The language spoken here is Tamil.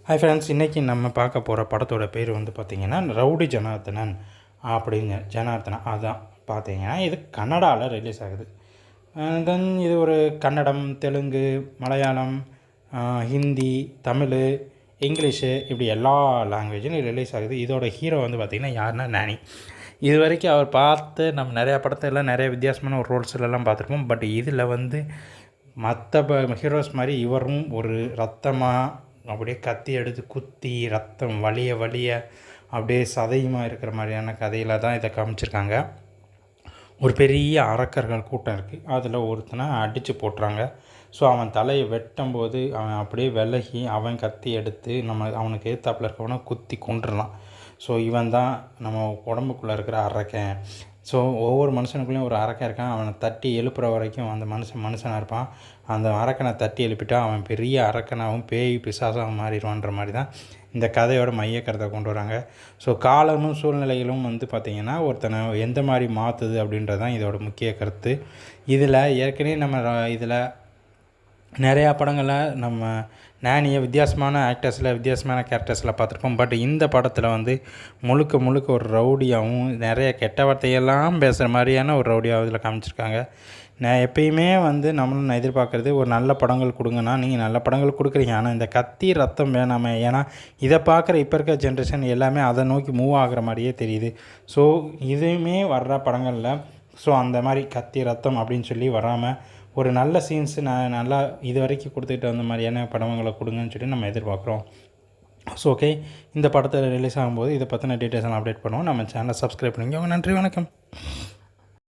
ஹாய் ஃப்ரெண்ட்ஸ், இன்றைக்கி நம்ம பார்க்க போகிற படத்தோட பேர் வந்து பார்த்திங்கன்னா ரவுடி ஜனார்த்தனன் அப்படிங்க. ஜனார்த்தனன் அதான் பார்த்திங்கன்னா இது கன்னடாவில் ரிலீஸ் ஆகுது. தென் இது ஒரு கன்னடம், தெலுங்கு, மலையாளம், ஹிந்தி, தமிழ், இங்கிலீஷு இப்படி எல்லா லாங்குவேஜும் ரிலீஸ் ஆகுது. இதோட ஹீரோ வந்து பார்த்திங்கன்னா யாருன்னா நானி. இது வரைக்கும் அவர் பார்த்து நம்ம நிறையா படத்தில் நிறைய வித்தியாசமான ஒரு ரோல்ஸ்லாம் பார்த்துருப்போம். பட் இதில் வந்து மற்ற ஹீரோஸ் மாதிரி இவரும் ஒரு ரத்தமாக அப்படியே கத்தி எடுத்து குத்தி ரத்தம் வலிய அப்படியே சதையுமாக இருக்கிற மாதிரியான கதையில் தான் இதை காமிச்சிருக்காங்க. ஒரு பெரிய அரக்கர்கள் கூட்டம் இருக்குது. அதில் ஒருத்தனை அடித்து போட்டுறாங்க. ஸோ அவன் தலையை வெட்டும்போது அவன் அப்படியே விலகி அவன் கத்தி எடுத்து அவனுக்கு எதிர்த்தாப்பில் இருக்கவனை குத்தி கொண்டுடலாம். ஸோ இவன் தான் நம்ம உடம்புக்குள்ளே இருக்கிற அரக்கன். ஸோ ஒவ்வொரு மனுஷனுக்குள்ளேயும் ஒரு அரக்கன் இருக்கான். அவனை தட்டி எழுப்புற வரைக்கும் அந்த மனுஷனாக இருப்பான். அந்த அரக்கனை தட்டி எழுப்பிட்டா அவன் பெரிய அரக்கனாகவும் பேய் பிசாசாகவும் மாறிடுவான்ற மாதிரி தான் இந்த கதையோட மையக்கருத்தை கொண்டு வராங்க. ஸோ காலமும் சூழ்நிலைகளும் வந்து பார்த்திங்கன்னா ஒருத்தனை எந்த மாதிரி மாற்றுது அப்படின்றது தான் இதோட முக்கிய கருத்து. இதில் ஏற்கனவே நம்ம இதில் நிறையா படங்களில் நம்ம நானியை வித்தியாசமான வித்தியாசமான கேரக்டர்ஸில் பார்த்துருப்போம். பட் இந்த படத்தில் வந்து முழுக்க ஒரு ரவுடியாகவும் நிறைய கெட்ட வார்த்தையெல்லாம் பேசுகிற மாதிரியான ஒரு ரவுடியாக இதில் காமிச்சிருக்காங்க. நான் எப்பயுமே வந்து நான் எதிர்பார்க்குறது ஒரு நல்ல படங்கள் கொடுங்கன்னா நீங்கள் நல்ல படங்கள் கொடுக்குறீங்க. ஆனால் இந்த கத்தி ரத்தம் வேணாமே. ஏன்னா இதை பார்க்குற இப்போ இருக்க ஜென்ரேஷன் எல்லாமே அதை நோக்கி மூவ் ஆகிற மாதிரியே தெரியுது. ஸோ இதுவுமே வர்ற படங்களில் ஸோ அந்த மாதிரி கத்தி ரத்தம் அப்படின்னு சொல்லி வராமல் ஒரு நல்ல சீன்ஸு நல்லா இது வரைக்கும் கொடுத்துக்கிட்டு வந்த மாதிரியான படங்களை கொடுங்கன்னு சொல்லி நம்ம எதிர்பார்க்குறோம். ஸோ ஓகே, இந்த படத்தை ரிலீஸ் ஆகும்போது இதை பற்றின டீட்டெயில்ஸ் எல்லாம் அப்டேட் பண்ணுவோம். நம்ம சேனலை சப்ஸ்கிரைப் பண்ணிக்கோங்க. நன்றி, வணக்கம்.